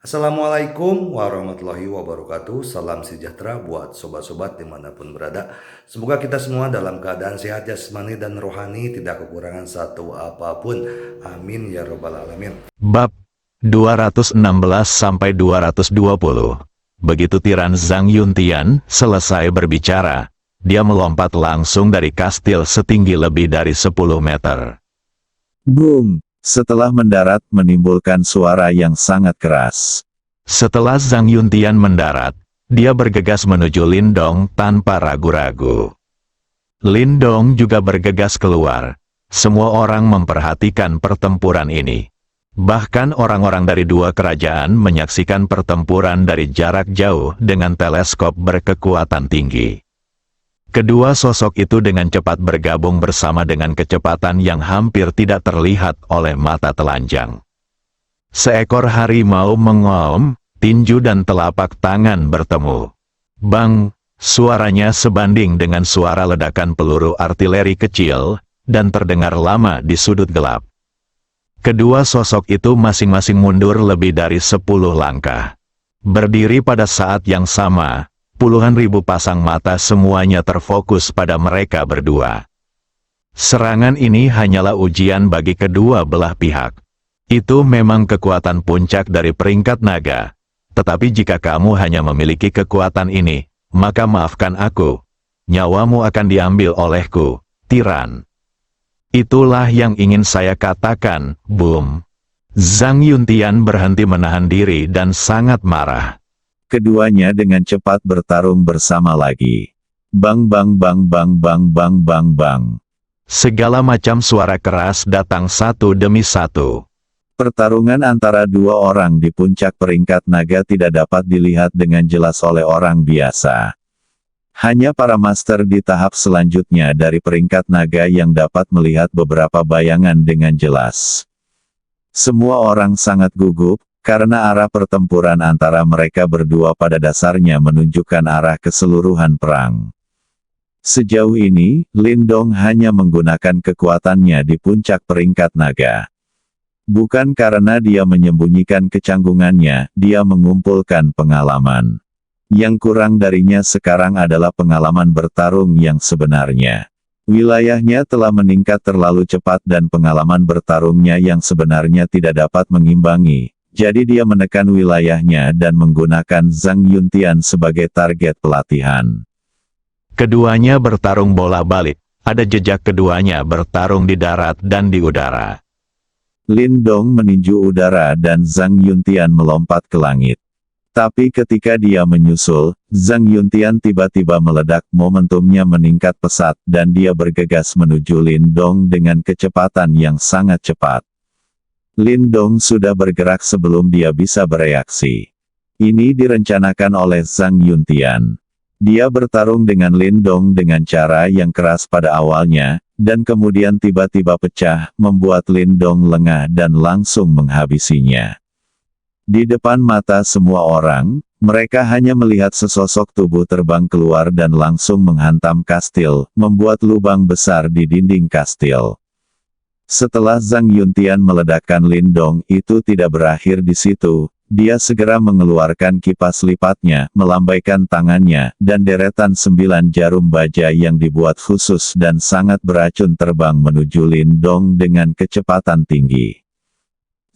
Assalamualaikum warahmatullahi wabarakatuh. Salam sejahtera buat sobat-sobat dimanapun berada. Semoga kita semua dalam keadaan sehat jasmani dan rohani, tidak kekurangan satu apapun. Amin ya robbal alamin. Bab 216-220. Begitu Tiran Zhang Yuntian selesai berbicara, dia melompat langsung dari kastil setinggi lebih dari 10 meter. Boom! Setelah mendarat menimbulkan suara yang sangat keras. Setelah Zhang Yuntian mendarat, dia bergegas menuju Lindong tanpa ragu-ragu. Lindong juga bergegas keluar. Semua orang memperhatikan pertempuran ini. Bahkan orang-orang dari dua kerajaan menyaksikan pertempuran dari jarak jauh dengan teleskop berkekuatan tinggi. Kedua sosok itu dengan cepat bergabung bersama dengan kecepatan yang hampir tidak terlihat oleh mata telanjang. Seekor harimau mengaum, tinju dan telapak tangan bertemu. Bang! Suaranya sebanding dengan suara ledakan peluru artileri kecil, dan terdengar lama di sudut gelap. Kedua sosok itu masing-masing mundur lebih dari 10 langkah. Berdiri pada saat yang sama, puluhan ribu pasang mata semuanya terfokus pada mereka berdua. Serangan ini hanyalah ujian bagi kedua belah pihak. Itu memang kekuatan puncak dari peringkat naga. Tetapi jika kamu hanya memiliki kekuatan ini, maka maafkan aku. Nyawamu akan diambil olehku, Tiran. Itulah yang ingin saya katakan, boom. Zhang Yuntian berhenti menahan diri dan sangat marah. Keduanya dengan cepat bertarung bersama lagi. Bang bang bang bang bang bang bang bang. Segala macam suara keras datang satu demi satu. Pertarungan antara dua orang di puncak peringkat naga tidak dapat dilihat dengan jelas oleh orang biasa. Hanya para master di tahap selanjutnya dari peringkat naga yang dapat melihat beberapa bayangan dengan jelas. Semua orang sangat gugup, karena arah pertempuran antara mereka berdua pada dasarnya menunjukkan arah keseluruhan perang. Sejauh ini, Lindong hanya menggunakan kekuatannya di puncak peringkat naga. Bukan karena dia menyembunyikan kecanggungannya, dia mengumpulkan pengalaman. Yang kurang darinya sekarang adalah pengalaman bertarung yang sebenarnya. Wilayahnya telah meningkat terlalu cepat dan pengalaman bertarungnya yang sebenarnya tidak dapat mengimbangi. Jadi dia menekan wilayahnya dan menggunakan Zhang Yuntian sebagai target pelatihan. Keduanya bertarung bola balik. Ada jejak keduanya bertarung di darat dan di udara. Lindong meninju udara dan Zhang Yuntian melompat ke langit. Tapi ketika dia menyusul, Zhang Yuntian tiba-tiba meledak, momentumnya meningkat pesat dan dia bergegas menuju Lindong dengan kecepatan yang sangat cepat. Lindong sudah bergerak sebelum dia bisa bereaksi. Ini direncanakan oleh Zhang Yuntian. Dia bertarung dengan Lindong dengan cara yang keras pada awalnya, dan kemudian tiba-tiba pecah, membuat Lindong lengah dan langsung menghabisinya. Di depan mata semua orang, mereka hanya melihat sesosok tubuh terbang keluar dan langsung menghantam kastil, membuat lubang besar di dinding kastil. Setelah Zhang Yuntian meledakkan Lindong, itu tidak berakhir di situ. Dia segera mengeluarkan kipas lipatnya, melambaikan tangannya, dan deretan 9 jarum baja yang dibuat khusus dan sangat beracun terbang menuju Lindong dengan kecepatan tinggi.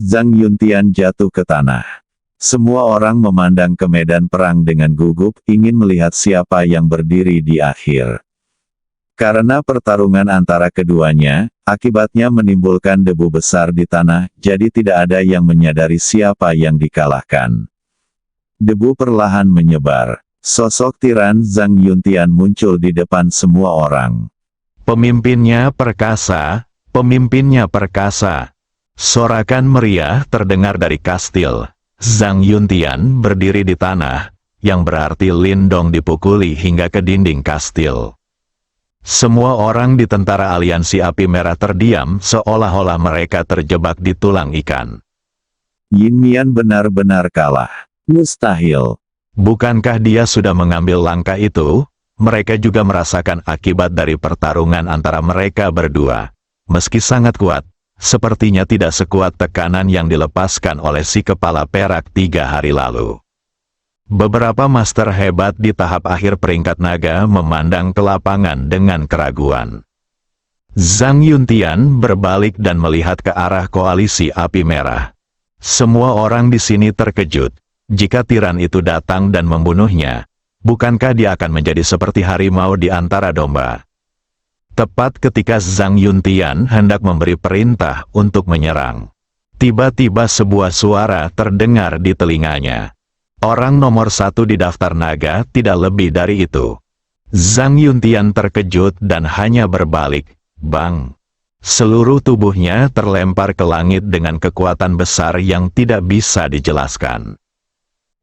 Zhang Yuntian jatuh ke tanah. Semua orang memandang ke medan perang dengan gugup, ingin melihat siapa yang berdiri di akhir. Karena pertarungan antara keduanya, akibatnya menimbulkan debu besar di tanah, jadi tidak ada yang menyadari siapa yang dikalahkan. Debu perlahan menyebar. Sosok Tiran Zhang Yuntian muncul di depan semua orang. Pemimpinnya perkasa, pemimpinnya perkasa. Sorakan meriah terdengar dari kastil. Zhang Yuntian berdiri di tanah, yang berarti Lindong dipukuli hingga ke dinding kastil. Semua orang di tentara aliansi api merah terdiam seolah-olah mereka terjebak di tulang ikan. Yin Mian benar-benar kalah. Mustahil. Bukankah dia sudah mengambil langkah itu? Mereka juga merasakan akibat dari pertarungan antara mereka berdua. Meski sangat kuat, sepertinya tidak sekuat tekanan yang dilepaskan oleh si kepala perak 3 hari lalu. Beberapa master hebat di tahap akhir peringkat naga memandang ke lapangan dengan keraguan. Zhang Yuntian berbalik dan melihat ke arah koalisi api merah. Semua orang di sini terkejut. Jika tiran itu datang dan membunuhnya, bukankah dia akan menjadi seperti harimau di antara domba? Tepat ketika Zhang Yuntian hendak memberi perintah untuk menyerang, tiba-tiba sebuah suara terdengar di telinganya. Orang nomor 1 di daftar naga tidak lebih dari itu. Zhang Yuntian terkejut dan hanya berbalik, bang. Seluruh tubuhnya terlempar ke langit dengan kekuatan besar yang tidak bisa dijelaskan.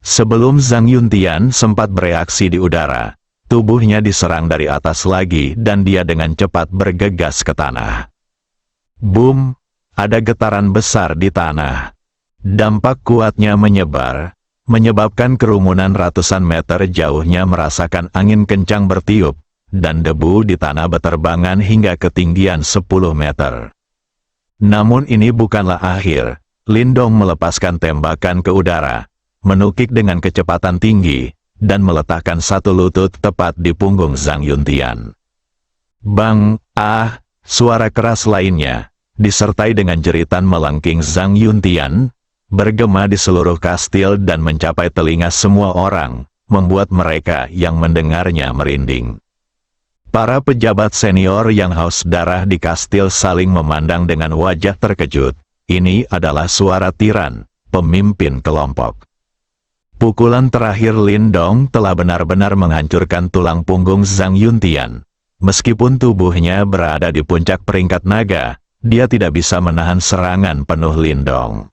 Sebelum Zhang Yuntian sempat bereaksi di udara, tubuhnya diserang dari atas lagi dan dia dengan cepat bergegas ke tanah. Boom! Ada getaran besar di tanah. Dampak kuatnya menyebar, menyebabkan kerumunan ratusan meter jauhnya merasakan angin kencang bertiup, dan debu di tanah berterbangan hingga ketinggian 10 meter. Namun ini bukanlah akhir. Lindong melepaskan tembakan ke udara, menukik dengan kecepatan tinggi, dan meletakkan satu lutut tepat di punggung Zhang Yuntian. Bang! Ah! Suara keras lainnya, disertai dengan jeritan melengking Zhang Yuntian, bergema di seluruh kastil dan mencapai telinga semua orang, membuat mereka yang mendengarnya merinding. Para pejabat senior yang haus darah di kastil saling memandang dengan wajah terkejut. Ini adalah suara tiran, pemimpin kelompok. Pukulan terakhir Lindong telah benar-benar menghancurkan tulang punggung Zhang Yuntian. Meskipun tubuhnya berada di puncak peringkat naga, dia tidak bisa menahan serangan penuh Lindong.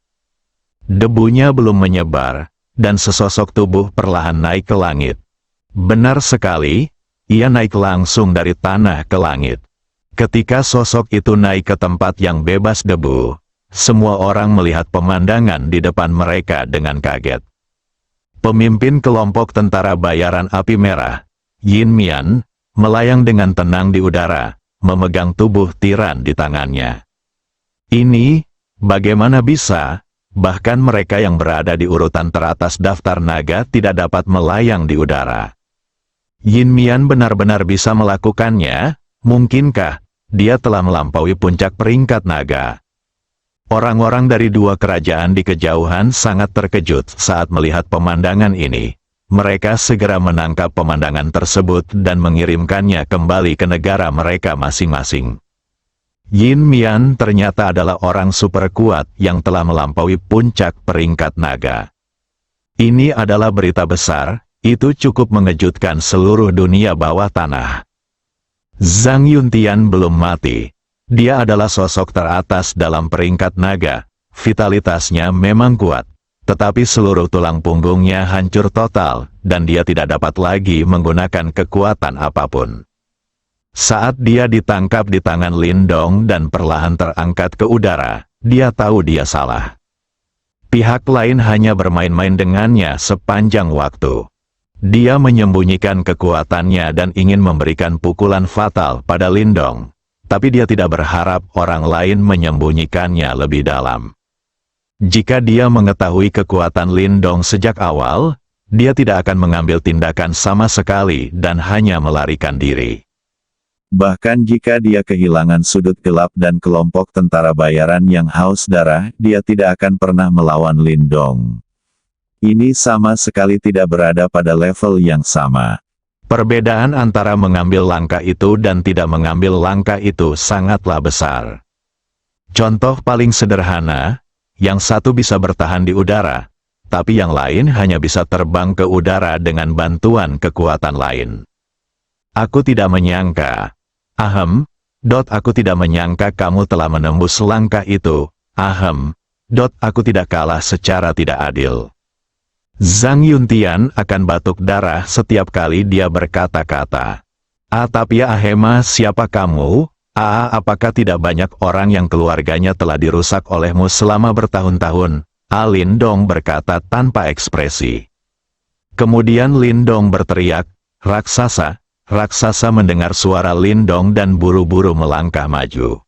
Debunya belum menyebar, dan sesosok tubuh perlahan naik ke langit. Benar sekali, ia naik langsung dari tanah ke langit. Ketika sosok itu naik ke tempat yang bebas debu, semua orang melihat pemandangan di depan mereka dengan kaget. Pemimpin kelompok tentara bayaran api merah, Yin Mian, melayang dengan tenang di udara, memegang tubuh tiran di tangannya. Ini, bagaimana bisa? Bahkan mereka yang berada di urutan teratas daftar naga tidak dapat melayang di udara. Yin Mian benar-benar bisa melakukannya? Mungkinkah dia telah melampaui puncak peringkat naga? Orang-orang dari dua kerajaan di kejauhan sangat terkejut saat melihat pemandangan ini. Mereka segera menangkap pemandangan tersebut dan mengirimkannya kembali ke negara mereka masing-masing. Yin Mian ternyata adalah orang super kuat yang telah melampaui puncak peringkat naga. Ini adalah berita besar, itu cukup mengejutkan seluruh dunia bawah tanah. Zhang Yuntian belum mati. Dia adalah sosok teratas dalam peringkat naga, vitalitasnya memang kuat, tetapi seluruh tulang punggungnya hancur total, dan dia tidak dapat lagi menggunakan kekuatan apapun. Saat dia ditangkap di tangan Lindong dan perlahan terangkat ke udara, dia tahu dia salah. Pihak lain hanya bermain-main dengannya sepanjang waktu. Dia menyembunyikan kekuatannya dan ingin memberikan pukulan fatal pada Lindong. Tapi dia tidak berharap orang lain menyembunyikannya lebih dalam. Jika dia mengetahui kekuatan Lindong sejak awal, dia tidak akan mengambil tindakan sama sekali dan hanya melarikan diri. Bahkan jika dia kehilangan sudut gelap dan kelompok tentara bayaran yang haus darah, dia tidak akan pernah melawan Lindong. Ini sama sekali tidak berada pada level yang sama. Perbedaan antara mengambil langkah itu dan tidak mengambil langkah itu sangatlah besar. Contoh paling sederhana, yang satu bisa bertahan di udara, tapi yang lain hanya bisa terbang ke udara dengan bantuan kekuatan lain. Aku tidak menyangka. Aku tidak menyangka kamu telah menembus langkah itu. Aku tidak kalah secara tidak adil. Zhang Yuntian akan batuk darah setiap kali dia berkata-kata. Tapi ya Ahema, siapa kamu? Apakah tidak banyak orang yang keluarganya telah dirusak olehmu selama bertahun-tahun? Lindong berkata tanpa ekspresi. Kemudian Lindong berteriak, raksasa. Raksasa mendengar suara Lindong dan buru-buru melangkah maju.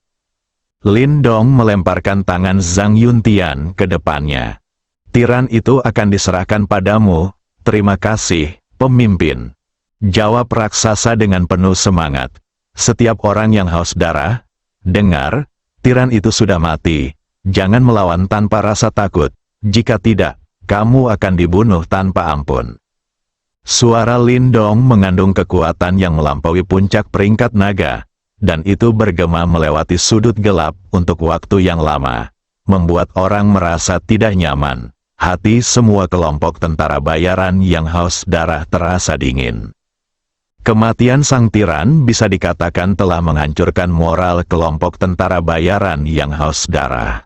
Lindong melemparkan tangan Zhang Yuntian ke depannya. Tiran itu akan diserahkan padamu, terima kasih, pemimpin. Jawab raksasa dengan penuh semangat. Setiap orang yang haus darah, dengar, tiran itu sudah mati. Jangan melawan tanpa rasa takut, jika tidak, kamu akan dibunuh tanpa ampun. Suara Lindong mengandung kekuatan yang melampaui puncak peringkat naga, dan itu bergema melewati sudut gelap untuk waktu yang lama, membuat orang merasa tidak nyaman. Hati semua kelompok tentara bayaran yang haus darah terasa dingin. Kematian sang tiran bisa dikatakan telah menghancurkan moral kelompok tentara bayaran yang haus darah.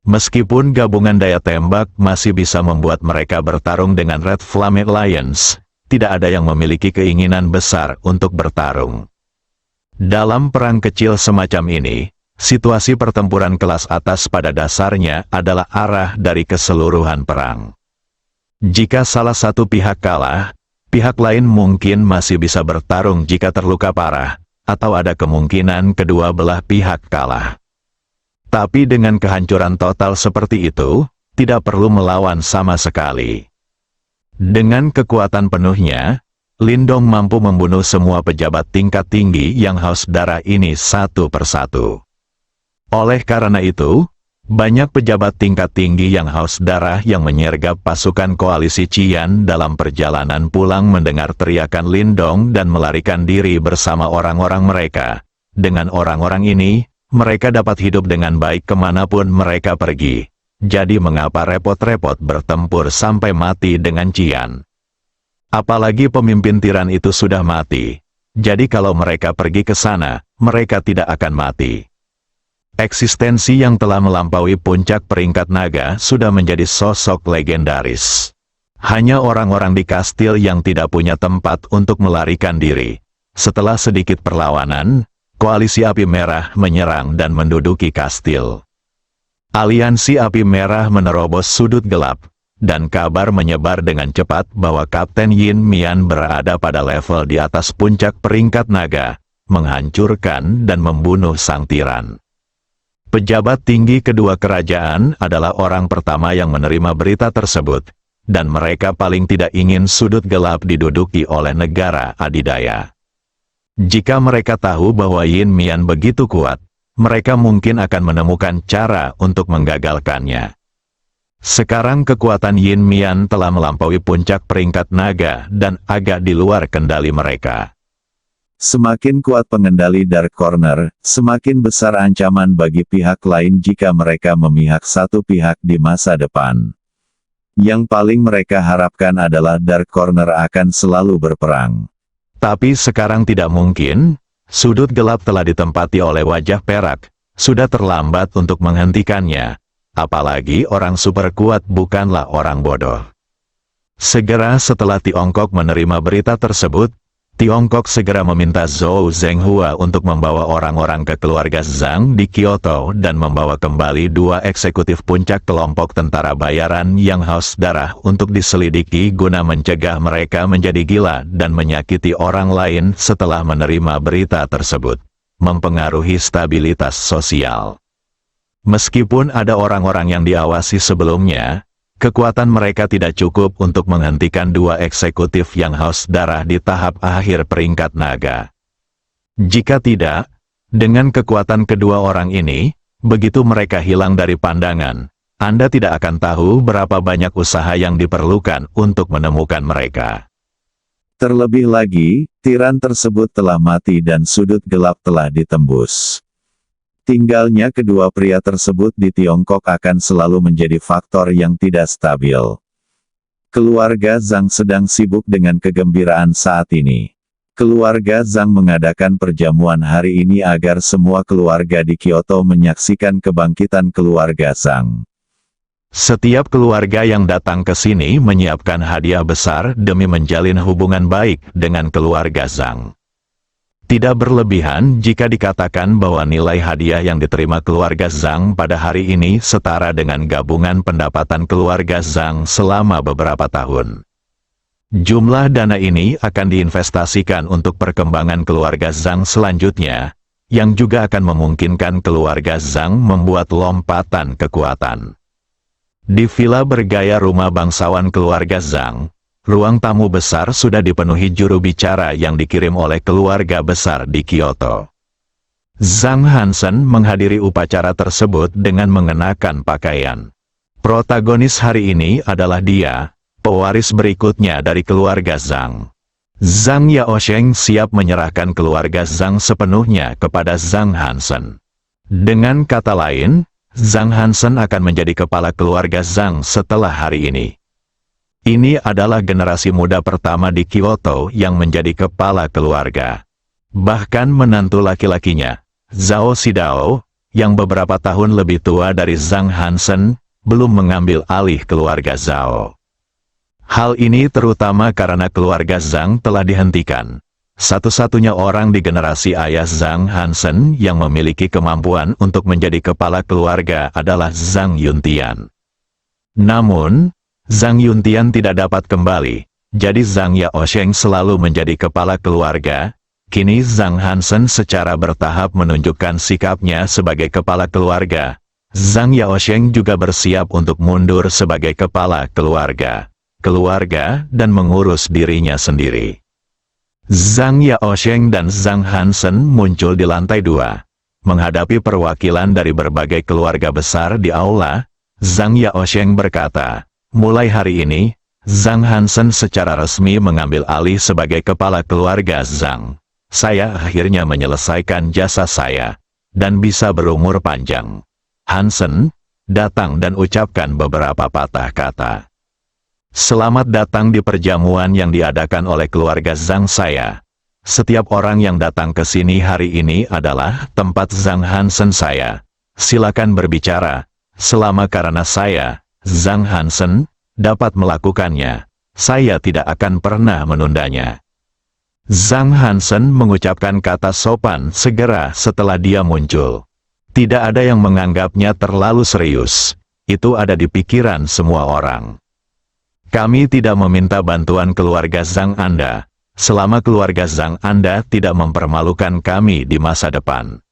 Meskipun gabungan daya tembak masih bisa membuat mereka bertarung dengan Red Flame Alliance, tidak ada yang memiliki keinginan besar untuk bertarung. Dalam perang kecil semacam ini, situasi pertempuran kelas atas pada dasarnya adalah arah dari keseluruhan perang. Jika salah satu pihak kalah, pihak lain mungkin masih bisa bertarung jika terluka parah, atau ada kemungkinan kedua belah pihak kalah. Tapi dengan kehancuran total seperti itu, tidak perlu melawan sama sekali. Dengan kekuatan penuhnya, Lindong mampu membunuh semua pejabat tingkat tinggi yang haus darah ini satu persatu. Oleh karena itu, banyak pejabat tingkat tinggi yang haus darah yang menyergap pasukan koalisi Qian dalam perjalanan pulang mendengar teriakan Lindong dan melarikan diri bersama orang-orang mereka. Dengan orang-orang ini, mereka dapat hidup dengan baik kemanapun mereka pergi. Jadi mengapa repot-repot bertempur sampai mati dengan Qian? Apalagi pemimpin tiran itu sudah mati. Jadi kalau mereka pergi ke sana, mereka tidak akan mati. Eksistensi yang telah melampaui puncak peringkat naga sudah menjadi sosok legendaris. Hanya orang-orang di kastil yang tidak punya tempat untuk melarikan diri. Setelah sedikit perlawanan, koalisi api merah menyerang dan menduduki kastil. Aliansi api merah menerobos sudut gelap, dan kabar menyebar dengan cepat bahwa Kapten Yin Mian berada pada level di atas puncak peringkat naga, menghancurkan dan membunuh sang tiran. Pejabat tinggi kedua kerajaan adalah orang pertama yang menerima berita tersebut, dan mereka paling tidak ingin sudut gelap diduduki oleh negara adidaya. Jika mereka tahu bahwa Yin Mian begitu kuat, mereka mungkin akan menemukan cara untuk menggagalkannya. Sekarang kekuatan Yin Mian telah melampaui puncak peringkat naga dan agak di luar kendali mereka. Semakin kuat pengendali Dark Corner, semakin besar ancaman bagi pihak lain jika mereka memihak satu pihak di masa depan. Yang paling mereka harapkan adalah Dark Corner akan selalu berperang. Tapi sekarang tidak mungkin, sudut gelap telah ditempati oleh wajah perak, sudah terlambat untuk menghentikannya. Apalagi orang super kuat bukanlah orang bodoh. Segera setelah Tiongkok menerima berita tersebut, Tiongkok segera meminta Zhou Zhenghua untuk membawa orang-orang ke keluarga Zhang di Kyoto dan membawa kembali dua eksekutif puncak kelompok tentara bayaran yang haus darah untuk diselidiki guna mencegah mereka menjadi gila dan menyakiti orang lain setelah menerima berita tersebut, mempengaruhi stabilitas sosial. Meskipun ada orang-orang yang diawasi sebelumnya, kekuatan mereka tidak cukup untuk menghentikan dua eksekutif yang haus darah di tahap akhir peringkat naga. Jika tidak, dengan kekuatan kedua orang ini, begitu mereka hilang dari pandangan, Anda tidak akan tahu berapa banyak usaha yang diperlukan untuk menemukan mereka. Terlebih lagi, tiran tersebut telah mati dan sudut gelap telah ditembus. Tinggalnya kedua pria tersebut di Tiongkok akan selalu menjadi faktor yang tidak stabil. Keluarga Zhang sedang sibuk dengan kegembiraan saat ini. Keluarga Zhang mengadakan perjamuan hari ini agar semua keluarga di Kyoto menyaksikan kebangkitan keluarga Zhang. Setiap keluarga yang datang ke sini menyiapkan hadiah besar demi menjalin hubungan baik dengan keluarga Zhang. Tidak berlebihan jika dikatakan bahwa nilai hadiah yang diterima keluarga Zhang pada hari ini setara dengan gabungan pendapatan keluarga Zhang selama beberapa tahun. Jumlah dana ini akan diinvestasikan untuk perkembangan keluarga Zhang selanjutnya, yang juga akan memungkinkan keluarga Zhang membuat lompatan kekuatan. Di villa bergaya rumah bangsawan keluarga Zhang, ruang tamu besar sudah dipenuhi juru bicara yang dikirim oleh keluarga besar di Kyoto. Zhang Hansen menghadiri upacara tersebut dengan mengenakan pakaian. Protagonis hari ini adalah dia, pewaris berikutnya dari keluarga Zhang. Zhang Yaosheng siap menyerahkan keluarga Zhang sepenuhnya kepada Zhang Hansen. Dengan kata lain, Zhang Hansen akan menjadi kepala keluarga Zhang setelah hari ini. Ini adalah generasi muda pertama di Kyoto yang menjadi kepala keluarga. Bahkan menantu laki-lakinya, Zhao Xidao, yang beberapa tahun lebih tua dari Zhang Hansen, belum mengambil alih keluarga Zhao. Hal ini terutama karena keluarga Zhang telah dihentikan. Satu-satunya orang di generasi ayah Zhang Hansen yang memiliki kemampuan untuk menjadi kepala keluarga adalah Zhang Yuntian. Namun, Zhang Yuntian tidak dapat kembali, jadi Zhang Yaosheng selalu menjadi kepala keluarga. Kini Zhang Hansen secara bertahap menunjukkan sikapnya sebagai kepala keluarga. Zhang Yaosheng juga bersiap untuk mundur sebagai kepala keluarga dan mengurus dirinya sendiri. Zhang Yaosheng dan Zhang Hansen muncul di lantai 2. Menghadapi perwakilan dari berbagai keluarga besar di aula, Zhang Yaosheng berkata, mulai hari ini, Zhang Hansen secara resmi mengambil alih sebagai kepala keluarga Zhang. Saya akhirnya menyelesaikan jasa saya, dan bisa berumur panjang. Hansen, datang dan ucapkan beberapa patah kata. Selamat datang di perjamuan yang diadakan oleh keluarga Zhang saya. Setiap orang yang datang ke sini hari ini adalah tempat Zhang Hansen saya. Silakan berbicara, selama karena saya, Zhang Hansen, dapat melakukannya. Saya tidak akan pernah menundanya. Zhang Hansen mengucapkan kata sopan segera setelah dia muncul. Tidak ada yang menganggapnya terlalu serius. Itu ada di pikiran semua orang. Kami tidak meminta bantuan keluarga Zhang Anda, selama keluarga Zhang Anda tidak mempermalukan kami di masa depan.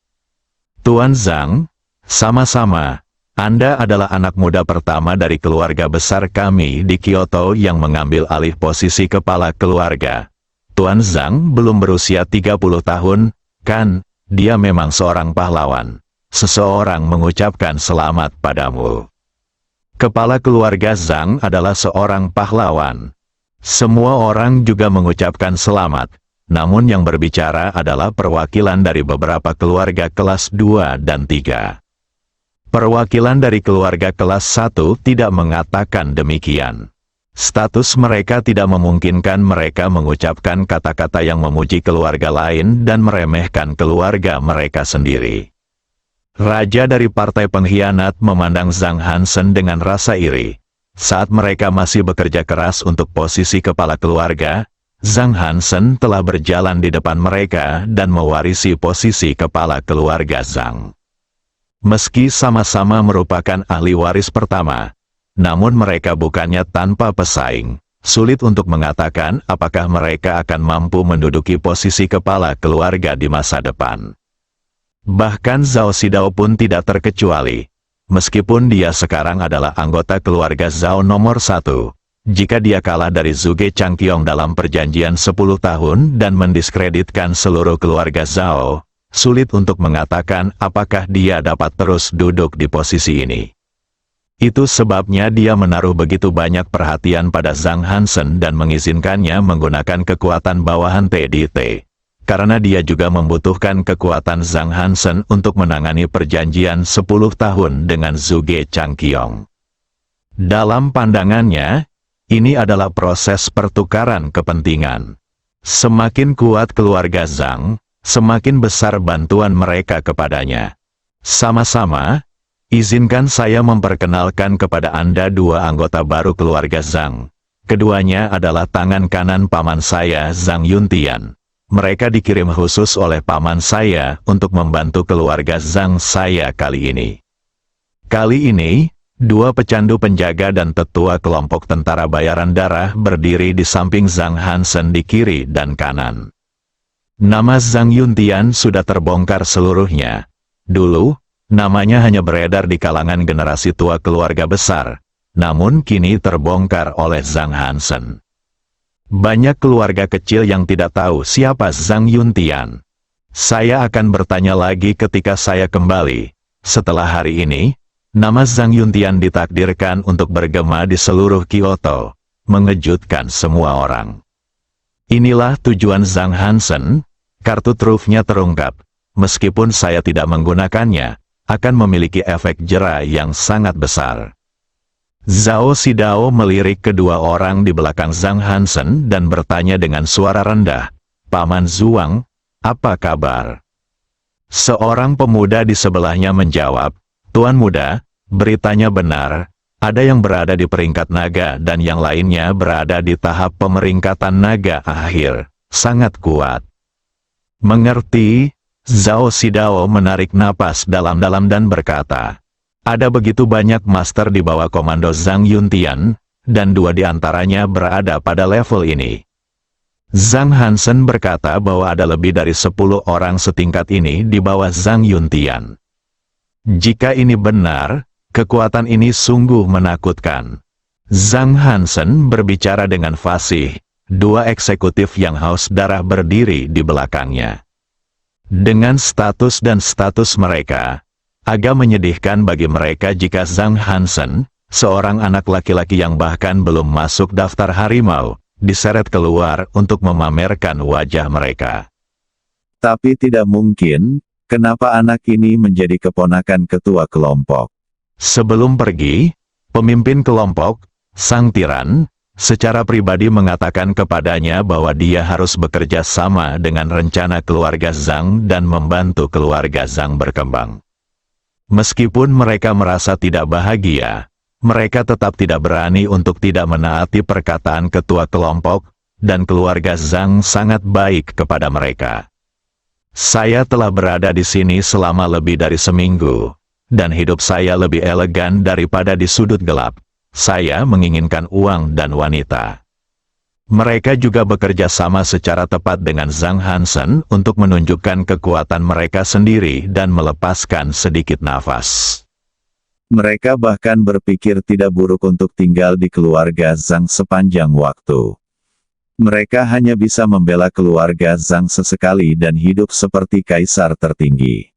Tuan Zhang, sama-sama, Anda adalah anak muda pertama dari keluarga besar kami di Kyoto yang mengambil alih posisi kepala keluarga. Tuan Zhang belum berusia 30 tahun, kan? Dia memang seorang pahlawan. Seseorang mengucapkan selamat padamu. Kepala keluarga Zhang adalah seorang pahlawan. Semua orang juga mengucapkan selamat, namun yang berbicara adalah perwakilan dari beberapa keluarga kelas 2 dan 3. Perwakilan dari keluarga kelas 1 tidak mengatakan demikian. Status mereka tidak memungkinkan mereka mengucapkan kata-kata yang memuji keluarga lain dan meremehkan keluarga mereka sendiri. Raja dari partai pengkhianat memandang Zhang Hansen dengan rasa iri. Saat mereka masih bekerja keras untuk posisi kepala keluarga, Zhang Hansen telah berjalan di depan mereka dan mewarisi posisi kepala keluarga Zhang. Meski sama-sama merupakan ahli waris pertama, namun mereka bukannya tanpa pesaing. Sulit untuk mengatakan apakah mereka akan mampu menduduki posisi kepala keluarga di masa depan. Bahkan Zhao Xidao pun tidak terkecuali. Meskipun dia sekarang adalah anggota keluarga Zhao nomor 1, jika dia kalah dari Zhuge Changqiong dalam perjanjian 10 tahun dan mendiskreditkan seluruh keluarga Zhao, sulit untuk mengatakan apakah dia dapat terus duduk di posisi ini. Itu sebabnya dia menaruh begitu banyak perhatian pada Zhang Hansen dan mengizinkannya menggunakan kekuatan bawahan TDT. Karena dia juga membutuhkan kekuatan Zhang Hansen untuk menangani perjanjian 10 tahun dengan Zhuge Changqiong. Dalam pandangannya, ini adalah proses pertukaran kepentingan. Semakin kuat keluarga Zhang, semakin besar bantuan mereka kepadanya. Sama-sama, izinkan saya memperkenalkan kepada Anda 2 anggota baru keluarga Zhang. Keduanya adalah tangan kanan paman saya, Zhang Yuntian. Mereka dikirim khusus oleh paman saya untuk membantu keluarga Zhang saya kali ini. Kali ini, 2 pecandu penjaga dan tetua kelompok tentara bayaran darah berdiri di samping Zhang Hansen di kiri dan kanan. Nama Zhang Yuntian sudah terbongkar seluruhnya. Dulu, namanya hanya beredar di kalangan generasi tua keluarga besar, namun kini terbongkar oleh Zhang Hansen. Banyak keluarga kecil yang tidak tahu siapa Zhang Yuntian. Saya akan bertanya lagi ketika saya kembali. Setelah hari ini, nama Zhang Yuntian ditakdirkan untuk bergema di seluruh Kyoto, mengejutkan semua orang. Inilah tujuan Zhang Hansen, kartu trufnya terungkap. Meskipun saya tidak menggunakannya, akan memiliki efek jera yang sangat besar. Zhao Xidao melirik kedua orang di belakang Zhang Hansen dan bertanya dengan suara rendah, "Paman Zhuang, apa kabar?" Seorang pemuda di sebelahnya menjawab, "Tuan muda, beritanya benar, ada yang berada di peringkat naga dan yang lainnya berada di tahap pemeringkatan naga akhir, sangat kuat." Mengerti, Zhao Xidao menarik napas dalam-dalam dan berkata, "Ada begitu banyak master di bawah komando Zhang Yuntian, dan 2 di antaranya berada pada level ini." Zhang Hansen berkata bahwa ada lebih dari 10 orang setingkat ini di bawah Zhang Yuntian. Jika ini benar, kekuatan ini sungguh menakutkan. Zhang Hansen berbicara dengan fasih, 2 eksekutif yang haus darah berdiri di belakangnya. Dengan status dan status mereka, agak menyedihkan bagi mereka jika Zhang Hansen, seorang anak laki-laki yang bahkan belum masuk daftar harimau, diseret keluar untuk memamerkan wajah mereka. Tapi tidak mungkin, kenapa anak ini menjadi keponakan ketua kelompok? Sebelum pergi, pemimpin kelompok, Sang Tiran, secara pribadi mengatakan kepadanya bahwa dia harus bekerja sama dengan rencana keluarga Zhang dan membantu keluarga Zhang berkembang. Meskipun mereka merasa tidak bahagia, mereka tetap tidak berani untuk tidak menaati perkataan ketua kelompok, dan keluarga Zhang sangat baik kepada mereka. Saya telah berada di sini selama lebih dari seminggu, dan hidup saya lebih elegan daripada di sudut gelap. Saya menginginkan uang dan wanita. Mereka juga bekerja sama secara tepat dengan Zhang Hansen untuk menunjukkan kekuatan mereka sendiri dan melepaskan sedikit nafas. Mereka bahkan berpikir tidak buruk untuk tinggal di keluarga Zhang sepanjang waktu. Mereka hanya bisa membela keluarga Zhang sesekali dan hidup seperti kaisar tertinggi.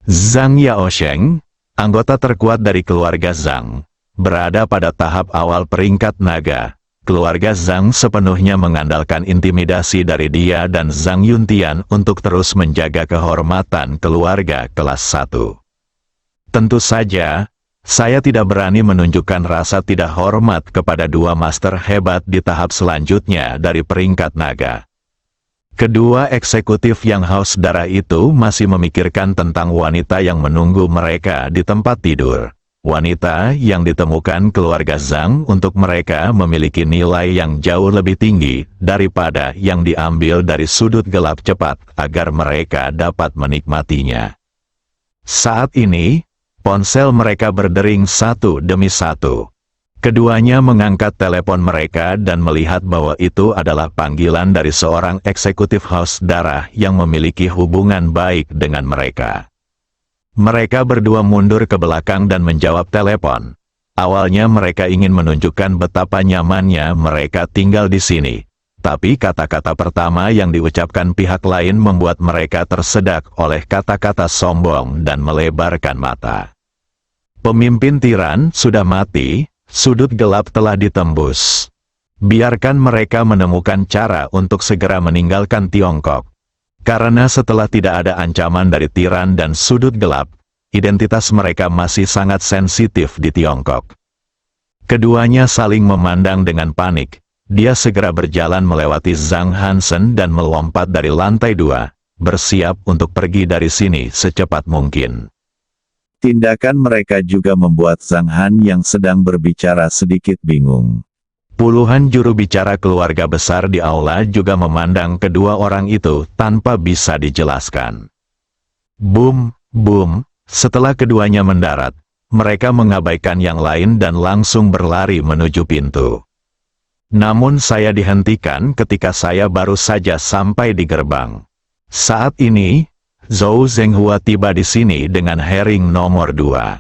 Zhang Yaosheng, anggota terkuat dari keluarga Zhang, berada pada tahap awal peringkat naga. Keluarga Zhang sepenuhnya mengandalkan intimidasi dari dia dan Zhang Yuntian untuk terus menjaga kehormatan keluarga kelas 1. Tentu saja, saya tidak berani menunjukkan rasa tidak hormat kepada 2 master hebat di tahap selanjutnya dari peringkat naga. Kedua eksekutif yang haus darah itu masih memikirkan tentang wanita yang menunggu mereka di tempat tidur. Wanita yang ditemukan keluarga Zhang untuk mereka memiliki nilai yang jauh lebih tinggi daripada yang diambil dari sudut gelap cepat agar mereka dapat menikmatinya. Saat ini, ponsel mereka berdering satu demi satu. Keduanya mengangkat telepon mereka dan melihat bahwa itu adalah panggilan dari seorang eksekutif haus darah yang memiliki hubungan baik dengan mereka. Mereka berdua mundur ke belakang dan menjawab telepon. Awalnya mereka ingin menunjukkan betapa nyamannya mereka tinggal di sini. Tapi kata-kata pertama yang diucapkan pihak lain membuat mereka tersedak oleh kata-kata sombong dan melebarkan mata. Pemimpin tiran sudah mati, sudut gelap telah ditembus. Biarkan mereka menemukan cara untuk segera meninggalkan Tiongkok. Karena setelah tidak ada ancaman dari tiran dan sudut gelap, identitas mereka masih sangat sensitif di Tiongkok. Keduanya saling memandang dengan panik. Dia segera berjalan melewati Zhang Hansen dan melompat dari lantai 2, bersiap untuk pergi dari sini secepat mungkin. Tindakan mereka juga membuat Zhang Han yang sedang berbicara sedikit bingung. Puluhan juru bicara keluarga besar di aula juga memandang kedua orang itu tanpa bisa dijelaskan. Boom, boom, setelah keduanya mendarat, mereka mengabaikan yang lain dan langsung berlari menuju pintu. Namun saya dihentikan ketika saya baru saja sampai di gerbang. Saat ini, Zhou Zhenghua tiba di sini dengan herring nomor 2.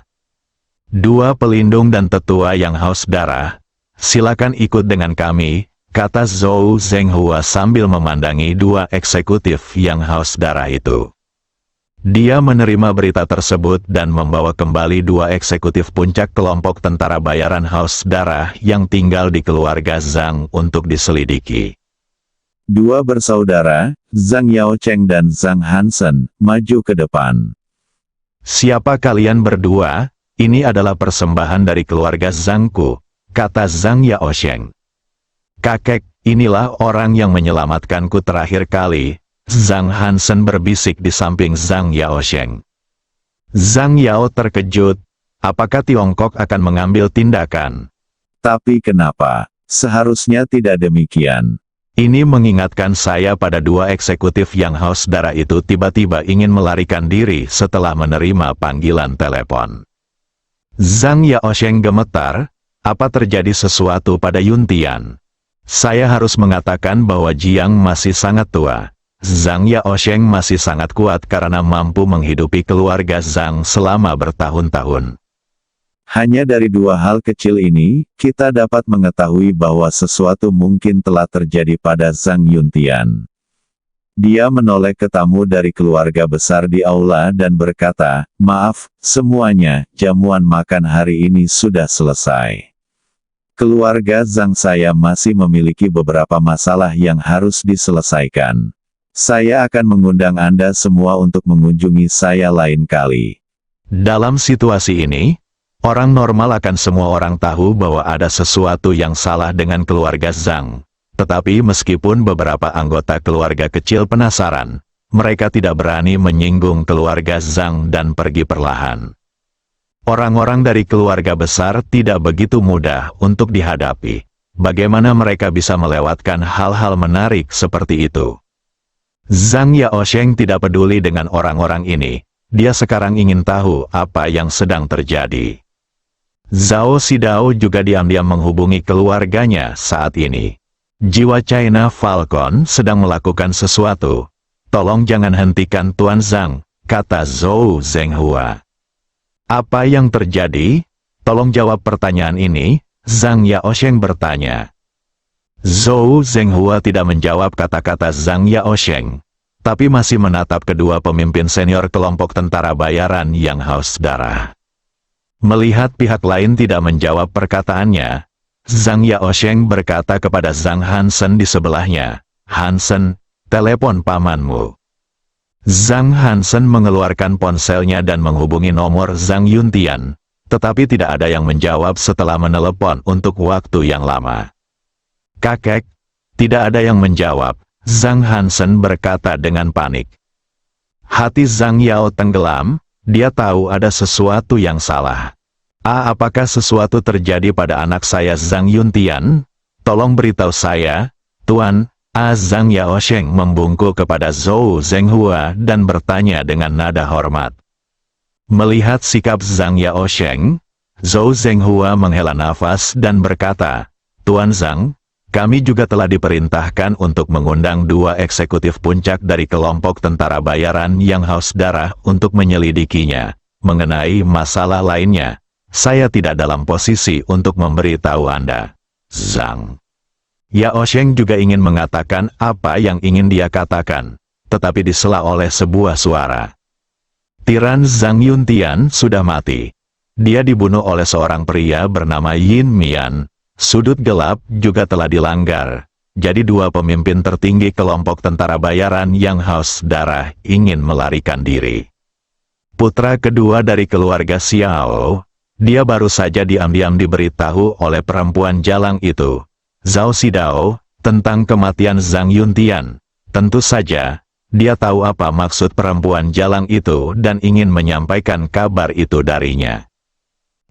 Dua pelindung dan tetua yang haus darah, silakan ikut dengan kami, kata Zhou Zhenghua sambil memandangi dua eksekutif yang haus darah itu. Dia menerima berita tersebut dan membawa kembali dua eksekutif puncak kelompok tentara bayaran haus darah yang tinggal di keluarga Zhang untuk diselidiki. Dua bersaudara, Zhang Yaocheng dan Zhang Hansen, maju ke depan. Siapa kalian berdua? Ini adalah persembahan dari keluarga Zhangku, kata Zhang Yaocheng. Kakek, inilah orang yang menyelamatkanku terakhir kali, Zhang Hansen berbisik di samping Zhang Yaocheng. Zhang Yao terkejut, apakah Tiongkok akan mengambil tindakan? Tapi kenapa? Seharusnya tidak demikian. Ini mengingatkan saya pada dua eksekutif yang haus darah itu tiba-tiba ingin melarikan diri setelah menerima panggilan telepon. Zhang Yaocheng gemetar, apa terjadi sesuatu pada Yuntian? Saya harus mengatakan bahwa Jiang masih sangat tua. Zhang Yaocheng masih sangat kuat karena mampu menghidupi keluarga Zhang selama bertahun-tahun. Hanya dari dua hal kecil ini, kita dapat mengetahui bahwa sesuatu mungkin telah terjadi pada Zhang Yuntian. Dia menoleh ke tamu dari keluarga besar di aula dan berkata, maaf, semuanya, jamuan makan hari ini sudah selesai. Keluarga Zhang saya masih memiliki beberapa masalah yang harus diselesaikan. Saya akan mengundang Anda semua untuk mengunjungi saya lain kali. Dalam situasi ini, orang normal akan semua orang tahu bahwa ada sesuatu yang salah dengan keluarga Zhang. Tetapi meskipun beberapa anggota keluarga kecil penasaran, mereka tidak berani menyinggung keluarga Zhang dan pergi perlahan. Orang-orang dari keluarga besar tidak begitu mudah untuk dihadapi. Bagaimana mereka bisa melewatkan hal-hal menarik seperti itu? Zhang Yaocheng tidak peduli dengan orang-orang ini. Dia sekarang ingin tahu apa yang sedang terjadi. Zhao Xidao juga diam-diam menghubungi keluarganya saat ini. Jiwa China Falcon sedang melakukan sesuatu. Tolong jangan hentikan Tuan Zhang, kata Zhou Zhenghua. Apa yang terjadi? Tolong jawab pertanyaan ini, Zhang Yaocheng bertanya. Zhou Zhenghua tidak menjawab kata-kata Zhang Yaocheng, tapi masih menatap kedua pemimpin senior kelompok tentara bayaran yang haus darah. Melihat pihak lain tidak menjawab perkataannya, Zhang Yaocheng berkata kepada Zhang Hansen di sebelahnya, Hansen, telepon pamanmu. Zhang Hansen mengeluarkan ponselnya dan menghubungi nomor Zhang Yuntian, tetapi tidak ada yang menjawab setelah menelepon untuk waktu yang lama. Kakek, tidak ada yang menjawab, Zhang Hansen berkata dengan panik. Hati Zhang Yao tenggelam, dia tahu ada sesuatu yang salah. Apakah sesuatu terjadi pada anak saya Zhang Yuntian? Tolong beritahu saya, Tuan. Zhang Yaocheng membungkuk kepada Zhou Zhenghua dan bertanya dengan nada hormat. Melihat sikap Zhang Yaocheng, Zhou Zhenghua menghela nafas dan berkata, Tuan Zhang, kami juga telah diperintahkan untuk mengundang dua eksekutif puncak dari kelompok tentara bayaran yang haus darah untuk menyelidikinya. Mengenai masalah lainnya, saya tidak dalam posisi untuk memberitahu Anda. Zhang Yaocheng juga ingin mengatakan apa yang ingin dia katakan, tetapi disela oleh sebuah suara. Tiran Zhang Yuntian sudah mati. Dia dibunuh oleh seorang pria bernama Yin Mian. Sudut gelap juga telah dilanggar. Jadi dua pemimpin tertinggi kelompok tentara bayaran yang haus darah ingin melarikan diri. Putra kedua dari keluarga Xiao, dia baru saja diam-diam diberitahu oleh perempuan jalang itu, Zhao Xidao, tentang kematian Zhang Yuntian. Tentu saja, dia tahu apa maksud perempuan jalang itu dan ingin menyampaikan kabar itu darinya.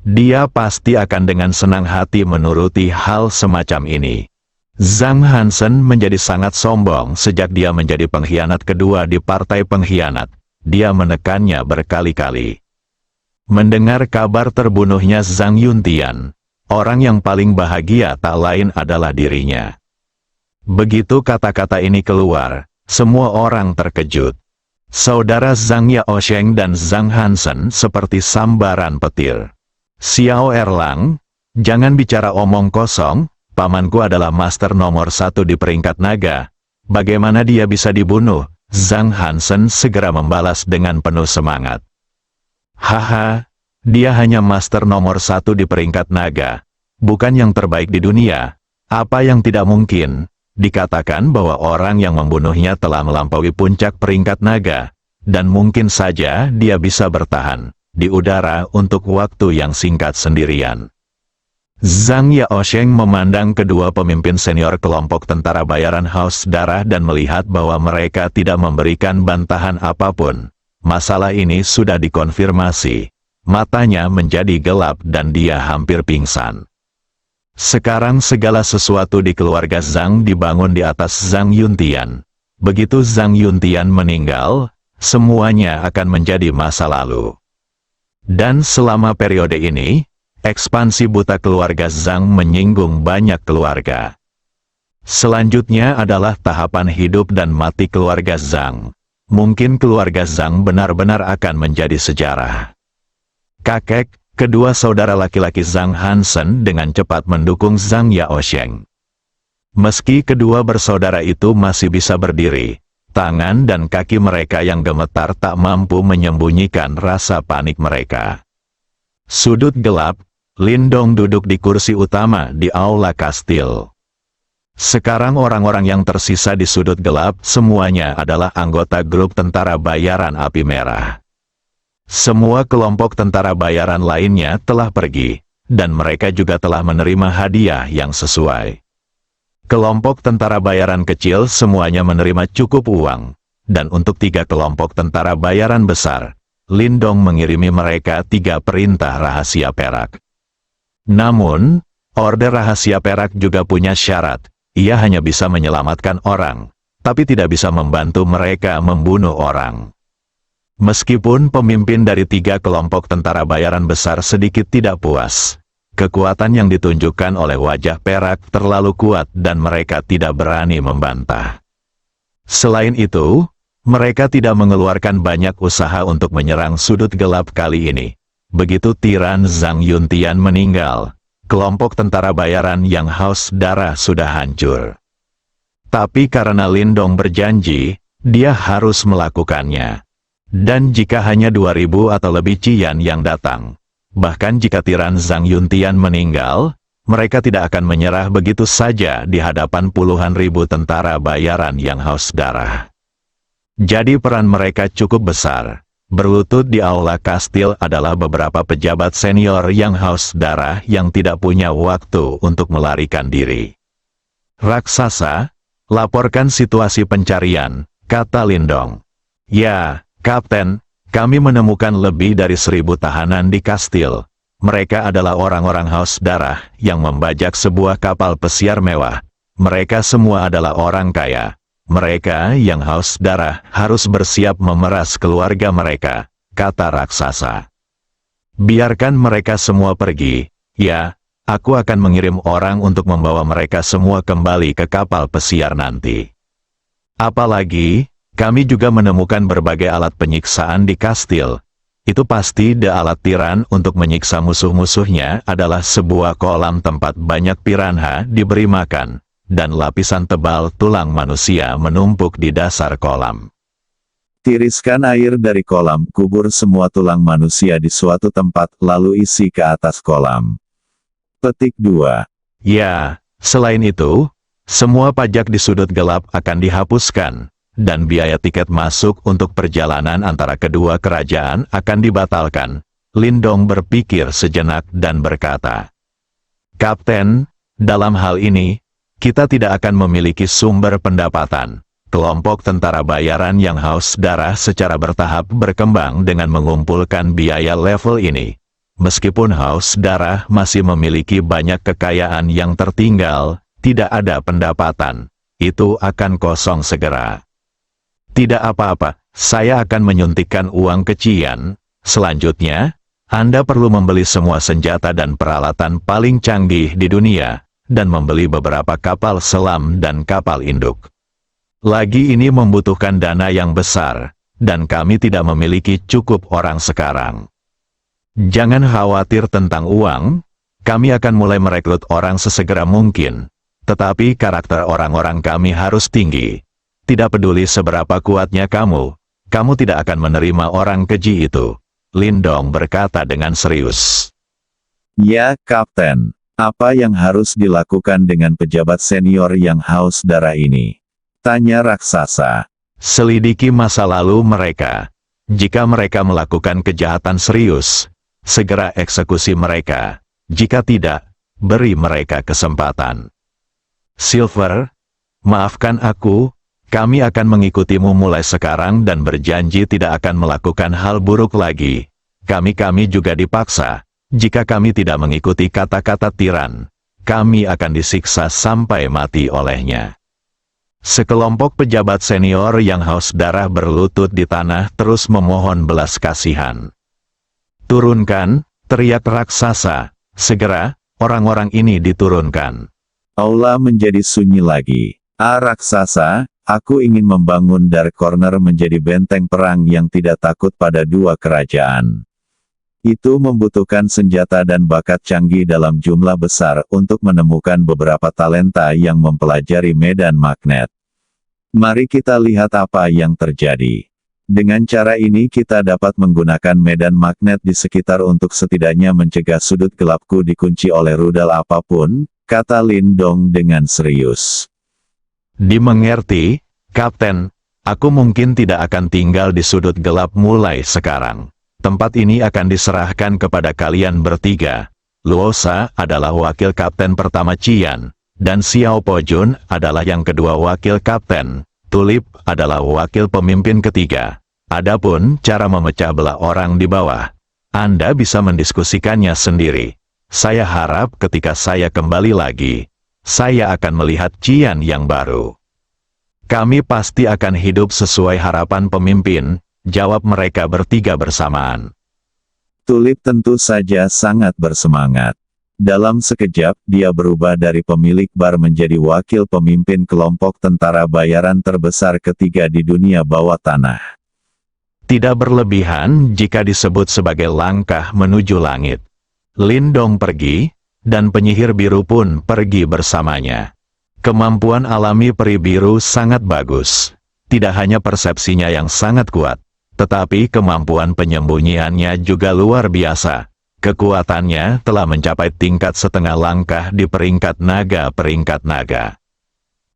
Dia pasti akan dengan senang hati menuruti hal semacam ini. Zhang Hansen menjadi sangat sombong sejak dia menjadi pengkhianat kedua di partai pengkhianat. Dia menekannya berkali-kali. Mendengar kabar terbunuhnya Zhang Yuntian, orang yang paling bahagia tak lain adalah dirinya. Begitu kata-kata ini keluar, Semua orang terkejut. Saudara Zhang Yaosheng dan Zhang Hansen seperti sambaran petir. Xiao Erlang, jangan bicara omong kosong, pamanku adalah master nomor 1 di peringkat naga. Bagaimana dia bisa dibunuh? Zhang Hansen segera membalas dengan penuh semangat. Haha, dia hanya master nomor 1 di peringkat naga. Bukan yang terbaik di dunia. Apa yang tidak mungkin? Dikatakan bahwa orang yang membunuhnya telah melampaui puncak peringkat naga, dan mungkin saja dia bisa bertahan di udara untuk waktu yang singkat sendirian. Zhang Yaosheng memandang kedua pemimpin senior kelompok tentara bayaran Haus Darah dan melihat bahwa mereka tidak memberikan bantahan apapun. Masalah ini sudah dikonfirmasi. Matanya menjadi gelap dan dia hampir pingsan. Sekarang segala sesuatu di keluarga Zhang dibangun di atas Zhang Yuntian. Begitu Zhang Yuntian meninggal, semuanya akan menjadi masa lalu. Dan selama periode ini, ekspansi buta keluarga Zhang menyinggung banyak keluarga. Selanjutnya adalah tahapan hidup dan mati keluarga Zhang. Mungkin keluarga Zhang benar-benar akan menjadi sejarah. Kakek, kedua saudara laki-laki Zhang Hansen dengan cepat mendukung Zhang Yaosheng. Meski kedua bersaudara itu masih bisa berdiri, tangan dan kaki mereka yang gemetar tak mampu menyembunyikan rasa panik mereka. Sudut gelap, Lindong duduk di kursi utama di aula kastil. Sekarang orang-orang yang tersisa di sudut gelap semuanya adalah anggota grup tentara bayaran api merah. Semua kelompok tentara bayaran lainnya telah pergi, dan mereka juga telah menerima hadiah yang sesuai. Kelompok tentara bayaran kecil semuanya menerima cukup uang, dan untuk 3 kelompok tentara bayaran besar, Lindong mengirimi mereka 3 perintah rahasia perak. Namun, order rahasia perak juga punya syarat, ia hanya bisa menyelamatkan orang, tapi tidak bisa membantu mereka membunuh orang. Meskipun pemimpin dari 3 kelompok tentara bayaran besar sedikit tidak puas, kekuatan yang ditunjukkan oleh wajah perak terlalu kuat dan mereka tidak berani membantah. Selain itu, mereka tidak mengeluarkan banyak usaha untuk menyerang sudut gelap kali ini. Begitu tiran Zhang Yuntian meninggal, kelompok tentara bayaran yang haus darah sudah hancur. Tapi karena Lindong berjanji, dia harus melakukannya. Dan jika hanya 2000 atau lebih Cian yang datang, bahkan jika tiran Zhang Yuntian meninggal, mereka tidak akan menyerah begitu saja di hadapan puluhan ribu tentara bayaran yang haus darah. Jadi peran mereka cukup besar. Berlutut di aula kastil adalah beberapa pejabat senior yang haus darah yang tidak punya waktu untuk melarikan diri. Raksasa, laporkan situasi pencarian, kata Lindong. Ya, Kapten, kami menemukan lebih dari 1000 tahanan di kastil. Mereka adalah orang-orang haus darah yang membajak sebuah kapal pesiar mewah. Mereka semua adalah orang kaya. Mereka yang haus darah harus bersiap memeras keluarga mereka, kata raksasa. Biarkan mereka semua pergi. Ya, aku akan mengirim orang untuk membawa mereka semua kembali ke kapal pesiar nanti. Apalagi, kami juga menemukan berbagai alat penyiksaan di kastil. Itu pasti alat tiran untuk menyiksa musuh-musuhnya adalah sebuah kolam tempat banyak piranha diberi makan, dan lapisan tebal tulang manusia menumpuk di dasar kolam. Tiriskan air dari kolam, kubur semua tulang manusia di suatu tempat, lalu isi ke atas kolam. Petik 2. Ya, selain itu, semua pajak di sudut gelap akan dihapuskan, dan biaya tiket masuk untuk perjalanan antara kedua kerajaan akan dibatalkan. Lindong berpikir sejenak dan berkata, Kapten, dalam hal ini, kita tidak akan memiliki sumber pendapatan. Kelompok tentara bayaran yang haus darah secara bertahap berkembang dengan mengumpulkan biaya level ini. Meskipun haus darah masih memiliki banyak kekayaan yang tertinggal, tidak ada pendapatan. Itu akan kosong segera. Tidak apa-apa, saya akan menyuntikkan uang ke Cian. Selanjutnya, Anda perlu membeli semua senjata dan peralatan paling canggih di dunia, dan membeli beberapa kapal selam dan kapal induk. Lagi ini membutuhkan dana yang besar, dan kami tidak memiliki cukup orang sekarang. Jangan khawatir tentang uang, kami akan mulai merekrut orang sesegera mungkin, tetapi karakter orang-orang kami harus tinggi. Tidak peduli seberapa kuatnya kamu tidak akan menerima orang keji itu. Lindong berkata dengan serius. Ya, Kapten. Apa yang harus dilakukan dengan pejabat senior yang haus darah ini? Tanya raksasa. Selidiki masa lalu mereka. Jika mereka melakukan kejahatan serius, segera eksekusi mereka. Jika tidak, beri mereka kesempatan. Silver, maafkan aku, kami akan mengikutimu mulai sekarang dan berjanji tidak akan melakukan hal buruk lagi. Kami juga dipaksa. Jika kami tidak mengikuti kata-kata tiran, kami akan disiksa sampai mati olehnya. Sekelompok pejabat senior yang haus darah berlutut di tanah terus memohon belas kasihan. Turunkan, teriak raksasa, segera, orang-orang ini diturunkan. Aula menjadi sunyi lagi. Raksasa, aku ingin membangun Dark Corner menjadi benteng perang yang tidak takut pada dua kerajaan. Itu membutuhkan senjata dan bakat canggih dalam jumlah besar untuk menemukan beberapa talenta yang mempelajari medan magnet. Mari kita lihat apa yang terjadi. Dengan cara ini kita dapat menggunakan medan magnet di sekitar untuk setidaknya mencegah sudut gelapku dikunci oleh rudal apapun, kata Lindong dengan serius. Dimengerti, Kapten, aku mungkin tidak akan tinggal di sudut gelap mulai sekarang. Tempat ini akan diserahkan kepada kalian bertiga. Luosa adalah wakil kapten pertama Qian, dan Xiao Pojun adalah yang kedua wakil kapten. Tulip adalah wakil pemimpin ketiga. Adapun cara memecah belah orang di bawah, Anda bisa mendiskusikannya sendiri. Saya harap ketika saya kembali lagi, saya akan melihat Qian yang baru. Kami pasti akan hidup sesuai harapan pemimpin, jawab mereka bertiga bersamaan. Tulip tentu saja sangat bersemangat. Dalam sekejap, dia berubah dari pemilik bar menjadi wakil pemimpin kelompok tentara bayaran terbesar ketiga di dunia bawah tanah. Tidak berlebihan jika disebut sebagai langkah menuju langit. Lindong pergi, dan penyihir biru pun pergi bersamanya. Kemampuan alami peri biru sangat bagus. Tidak hanya persepsinya yang sangat kuat, tetapi kemampuan penyembunyiannya juga luar biasa. Kekuatannya telah mencapai tingkat setengah langkah di peringkat naga.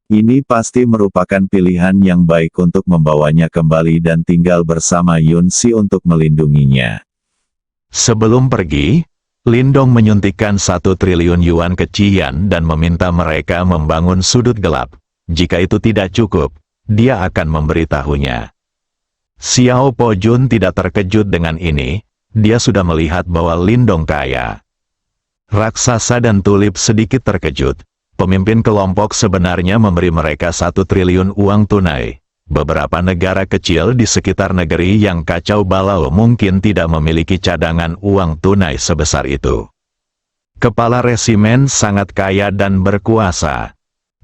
Ini pasti merupakan pilihan yang baik untuk membawanya kembali dan tinggal bersama Yun Si untuk melindunginya. Sebelum pergi, Lindong menyuntikkan 1 triliun yuan ke Qian dan meminta mereka membangun sudut gelap. Jika itu tidak cukup, dia akan memberitahunya. Xiao Pojun tidak terkejut dengan ini, dia sudah melihat bahwa Lindong kaya. Raksasa dan Tulip sedikit terkejut, pemimpin kelompok sebenarnya memberi mereka 1 triliun uang tunai. Beberapa negara kecil di sekitar negeri yang kacau balau mungkin tidak memiliki cadangan uang tunai sebesar itu. Kepala resimen sangat kaya dan berkuasa.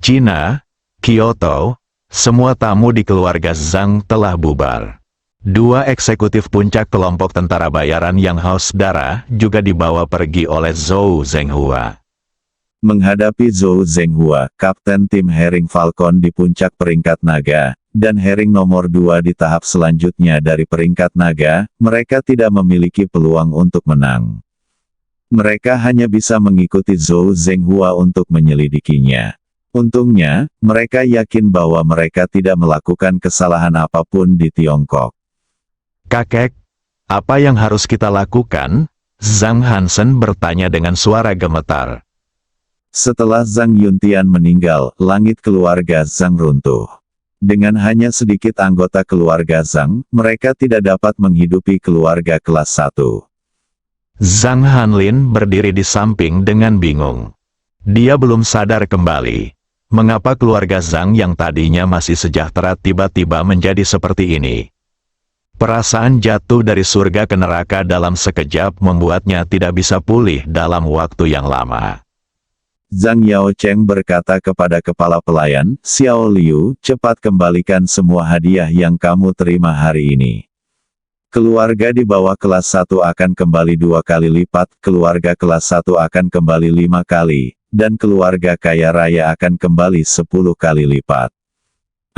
Cina, Kyoto, semua tamu di keluarga Zhang telah bubar. 2 eksekutif puncak kelompok tentara bayaran yang haus darah juga dibawa pergi oleh Zhou Zhenghua. Menghadapi Zhou Zhenghua, kapten tim Herring Falcon di puncak peringkat naga, dan Herring nomor 2 di tahap selanjutnya dari peringkat naga, mereka tidak memiliki peluang untuk menang. Mereka hanya bisa mengikuti Zhou Zhenghua untuk menyelidikinya. Untungnya, mereka yakin bahwa mereka tidak melakukan kesalahan apapun di Tiongkok. Kakek, apa yang harus kita lakukan? Zhang Hansen bertanya dengan suara gemetar. Setelah Zhang Yuntian meninggal, langit keluarga Zhang runtuh. Dengan hanya sedikit anggota keluarga Zhang, mereka tidak dapat menghidupi keluarga kelas 1. Zhang Hanlin berdiri di samping dengan bingung. Dia belum sadar kembali. Mengapa keluarga Zhang yang tadinya masih sejahtera tiba-tiba menjadi seperti ini? Perasaan jatuh dari surga ke neraka dalam sekejap membuatnya tidak bisa pulih dalam waktu yang lama. Zhang Yaocheng berkata kepada kepala pelayan, Xiao Liu, cepat kembalikan semua hadiah yang kamu terima hari ini. Keluarga di bawah kelas 1 akan kembali 2 kali lipat, keluarga kelas 1 akan kembali 5 kali, dan keluarga kaya raya akan kembali 10 kali lipat.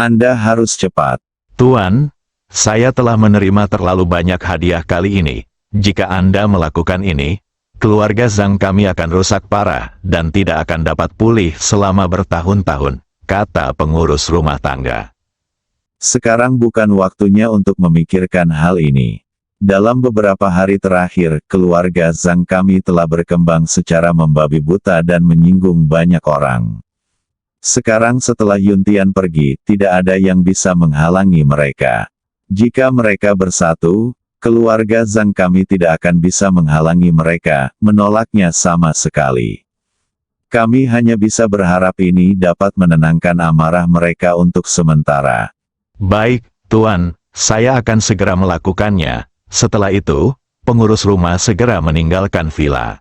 Anda harus cepat. Tuan, saya telah menerima terlalu banyak hadiah kali ini. Jika Anda melakukan ini, keluarga Zhang kami akan rusak parah, dan tidak akan dapat pulih selama bertahun-tahun, kata pengurus rumah tangga. Sekarang bukan waktunya untuk memikirkan hal ini. Dalam beberapa hari terakhir, keluarga Zhang kami telah berkembang secara membabi buta dan menyinggung banyak orang. Sekarang setelah Yuntian pergi, tidak ada yang bisa menghalangi mereka. Jika mereka bersatu, keluarga Zhang kami tidak akan bisa menghalangi mereka, menolaknya sama sekali. Kami hanya bisa berharap ini dapat menenangkan amarah mereka untuk sementara. Baik, Tuan, saya akan segera melakukannya. Setelah itu, pengurus rumah segera meninggalkan villa.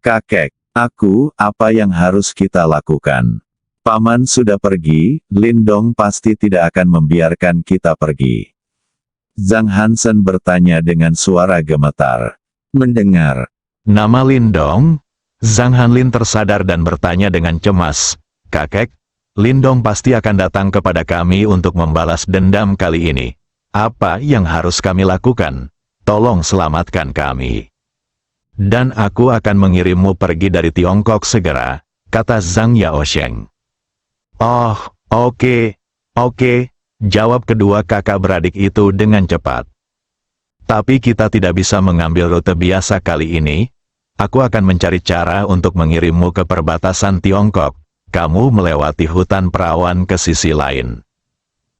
Kakek, apa yang harus kita lakukan? Paman sudah pergi, Lindong pasti tidak akan membiarkan kita pergi. Zhang Hansen bertanya dengan suara gemetar. Mendengar Nama Lindong? Zhang Hanlin tersadar dan bertanya dengan cemas. Kakek, Lindong pasti akan datang kepada kami untuk membalas dendam kali ini. Apa yang harus kami lakukan? Tolong selamatkan kami. Dan aku akan mengirimmu pergi dari Tiongkok segera, kata Zhang Yaosheng. Oh, oke, jawab kedua kakak beradik itu dengan cepat. Tapi kita tidak bisa mengambil rute biasa kali ini. Aku akan mencari cara untuk mengirimmu ke perbatasan Tiongkok. Kamu melewati hutan perawan ke sisi lain.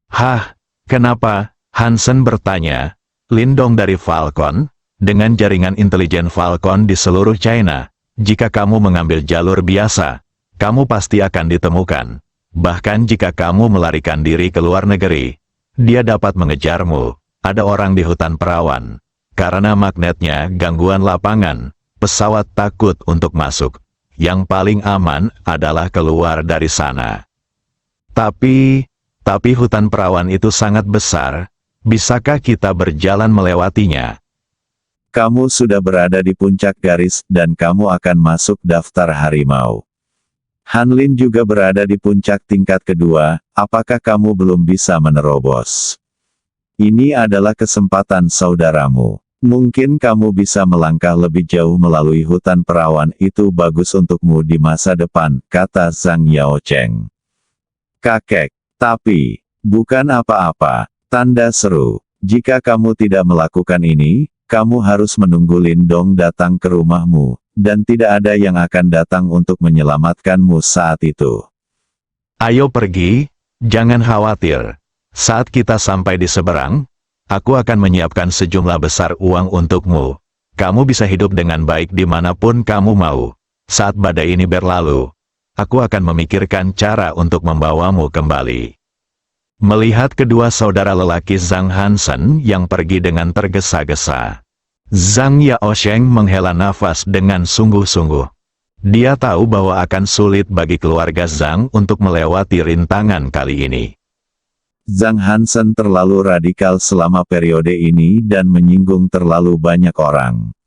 Hah, kenapa? Hansen bertanya. Lindong dari Falcon, dengan jaringan intelijen Falcon di seluruh China. Jika kamu mengambil jalur biasa, kamu pasti akan ditemukan. Bahkan jika kamu melarikan diri ke luar negeri, dia dapat mengejarmu. Ada orang di hutan perawan. Karena magnetnya gangguan lapangan, pesawat takut untuk masuk. Yang paling aman adalah keluar dari sana. Tapi hutan perawan itu sangat besar. Bisakah kita berjalan melewatinya? kamu sudah berada di puncak garis, dan kamu akan masuk daftar harimau. Hanlin juga berada di puncak tingkat kedua, apakah kamu belum bisa menerobos? Ini adalah kesempatan saudaramu. Mungkin kamu bisa melangkah lebih jauh melalui hutan perawan, itu bagus untukmu di masa depan, kata Zhang Yaocheng. Kakek, tapi, bukan apa-apa, tanda seru. Jika kamu tidak melakukan ini, kamu harus menunggu Lindong datang ke rumahmu, dan tidak ada yang akan datang untuk menyelamatkanmu saat itu. Ayo pergi, jangan khawatir. Saat kita sampai di seberang, aku akan menyiapkan sejumlah besar uang untukmu. Kamu bisa hidup dengan baik dimanapun kamu mau. Saat badai ini berlalu, aku akan memikirkan cara untuk membawamu kembali. Melihat kedua saudara lelaki Zhang Hansen yang pergi dengan tergesa-gesa, Zhang Yaosheng menghela nafas dengan sungguh-sungguh. Dia tahu bahwa akan sulit bagi keluarga Zhang untuk melewati rintangan kali ini. Zhang Hansen terlalu radikal selama periode ini dan menyinggung terlalu banyak orang.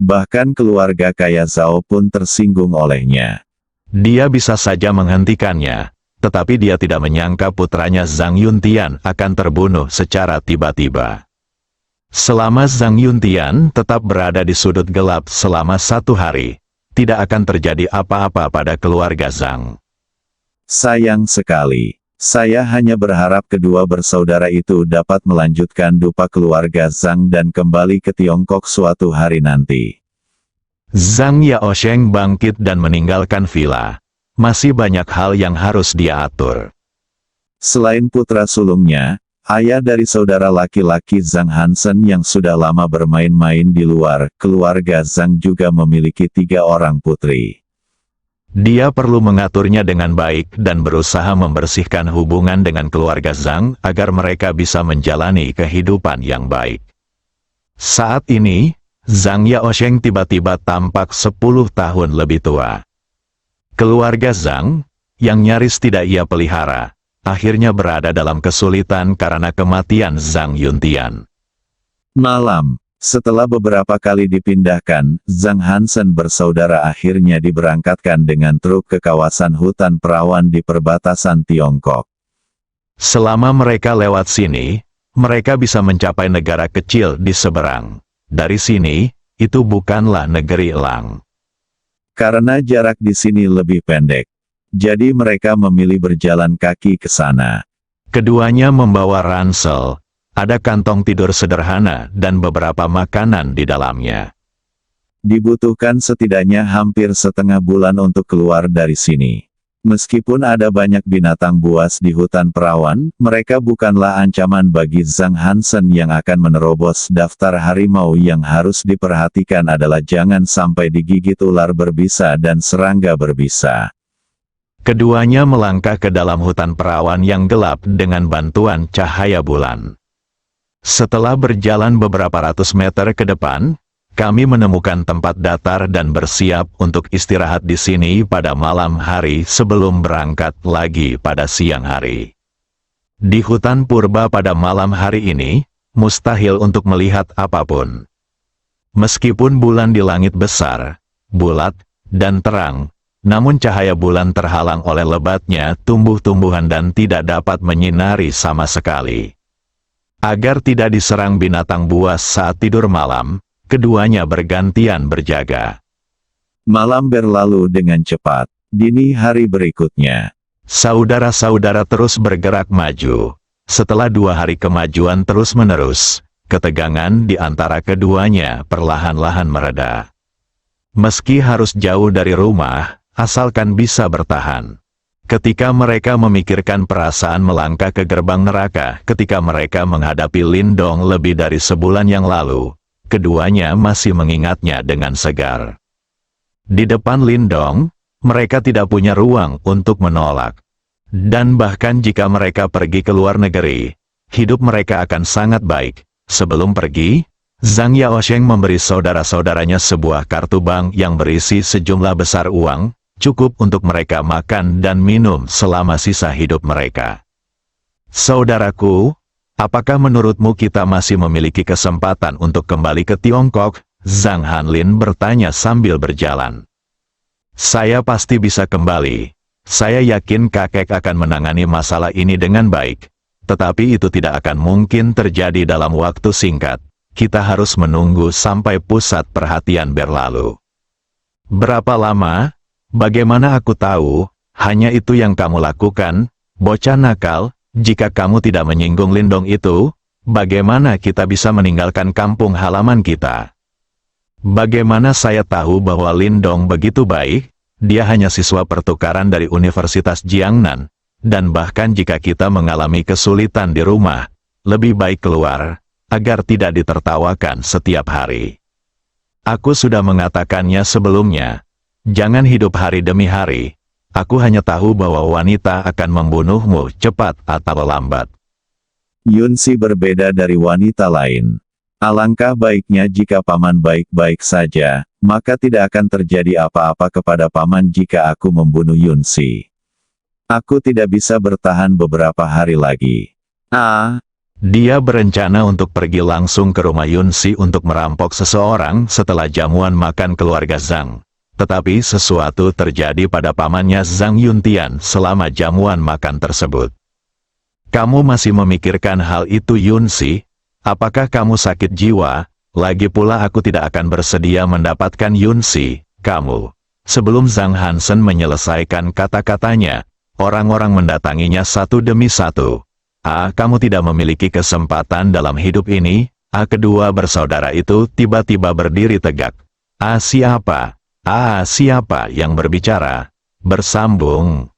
Bahkan keluarga kaya Zhao pun tersinggung olehnya. Dia bisa saja menghentikannya, tetapi dia tidak menyangka putranya Zhang Yuntian akan terbunuh secara tiba-tiba. Selama Zhang Yuntian tetap berada di sudut gelap selama 1 hari, tidak akan terjadi apa-apa pada keluarga Zhang. Sayang sekali. Saya hanya berharap kedua bersaudara itu dapat melanjutkan dupa keluarga Zhang dan kembali ke Tiongkok suatu hari nanti. Zhang Yaosheng bangkit dan meninggalkan villa. Masih banyak hal yang harus dia atur. Selain putra sulungnya, ayah dari saudara laki-laki Zhang Hansen yang sudah lama bermain-main di luar, keluarga Zhang juga memiliki 3 orang putri. Dia perlu mengaturnya dengan baik dan berusaha membersihkan hubungan dengan keluarga Zhang agar mereka bisa menjalani kehidupan yang baik. Saat ini, Zhang Yaosheng tiba-tiba tampak 10 tahun lebih tua. Keluarga Zhang, yang nyaris tidak ia pelihara, akhirnya berada dalam kesulitan karena kematian Zhang Yuntian. Malam, setelah beberapa kali dipindahkan, Zhang Hansen bersaudara akhirnya diberangkatkan dengan truk ke kawasan hutan perawan di perbatasan Tiongkok. Selama mereka lewat sini, mereka bisa mencapai negara kecil di seberang. Dari sini, itu bukanlah negeri elang. Karena jarak di sini lebih pendek, jadi mereka memilih berjalan kaki ke sana. Keduanya membawa ransel, ada kantong tidur sederhana dan beberapa makanan di dalamnya. Dibutuhkan setidaknya hampir setengah bulan untuk keluar dari sini. Meskipun ada banyak binatang buas di hutan perawan, mereka bukanlah ancaman bagi Zhang Hansen yang akan menerobos daftar harimau. Yang harus diperhatikan adalah jangan sampai digigit ular berbisa dan serangga berbisa. Keduanya melangkah ke dalam hutan perawan yang gelap dengan bantuan cahaya bulan. Setelah berjalan beberapa ratus meter ke depan, kami menemukan tempat datar dan bersiap untuk istirahat di sini pada malam hari sebelum berangkat lagi pada siang hari. Di hutan purba pada malam hari ini, mustahil untuk melihat apapun. Meskipun bulan di langit besar, bulat, dan terang, namun cahaya bulan terhalang oleh lebatnya tumbuh-tumbuhan dan tidak dapat menyinari sama sekali. Agar tidak diserang binatang buas saat tidur malam, keduanya bergantian berjaga. Malam berlalu dengan cepat. Dini hari berikutnya, Saudara-saudara terus bergerak maju. Setelah 2 hari kemajuan terus-menerus, ketegangan di antara keduanya perlahan-lahan mereda. Meski harus jauh dari rumah, asalkan bisa bertahan. Ketika mereka memikirkan perasaan melangkah ke gerbang neraka ketika mereka menghadapi Lindong lebih dari sebulan yang lalu, keduanya masih mengingatnya dengan segar. Di depan Lindong, mereka tidak punya ruang untuk menolak. Dan bahkan jika mereka pergi ke luar negeri, hidup mereka akan sangat baik. Sebelum pergi, Zhang Yaosheng memberi saudara-saudaranya sebuah kartu bank yang berisi sejumlah besar uang, cukup untuk mereka makan dan minum selama sisa hidup mereka. Saudaraku, apakah menurutmu kita masih memiliki kesempatan untuk kembali ke Tiongkok? Zhang Hanlin bertanya sambil berjalan. Saya pasti bisa kembali. Saya yakin kakek akan menangani masalah ini dengan baik. Tetapi itu tidak akan mungkin terjadi dalam waktu singkat. Kita harus menunggu sampai pusat perhatian berlalu. Berapa lama? Bagaimana aku tahu? Hanya itu yang kamu lakukan, bocah nakal. Jika kamu tidak menyinggung Lindong itu, bagaimana kita bisa meninggalkan kampung halaman kita? Bagaimana saya tahu bahwa Lindong begitu baik? Dia hanya siswa pertukaran dari Universitas Jiangnan, dan bahkan jika kita mengalami kesulitan di rumah, lebih baik keluar, agar tidak ditertawakan setiap hari. Aku sudah mengatakannya sebelumnya, jangan hidup hari demi hari. Aku hanya tahu bahwa wanita akan membunuhmu cepat atau lambat. Yunsi berbeda dari wanita lain. Alangkah baiknya jika paman baik-baik saja, maka tidak akan terjadi apa-apa kepada paman jika aku membunuh Yunsi. Aku tidak bisa bertahan beberapa hari lagi. Dia berencana untuk pergi langsung ke rumah Yunsi untuk merampok seseorang setelah jamuan makan keluarga Zhang. Tetapi sesuatu terjadi pada pamannya Zhang Yuntian selama jamuan makan tersebut. Kamu masih memikirkan hal itu Yunsi? Apakah kamu sakit jiwa? Lagi pula aku tidak akan bersedia mendapatkan Yunsi, kamu. Sebelum Zhang Hansen menyelesaikan kata-katanya, orang-orang mendatanginya satu demi satu. Kamu tidak memiliki kesempatan dalam hidup ini? Kedua bersaudara itu tiba-tiba berdiri tegak. Siapa? Siapa yang berbicara? Bersambung.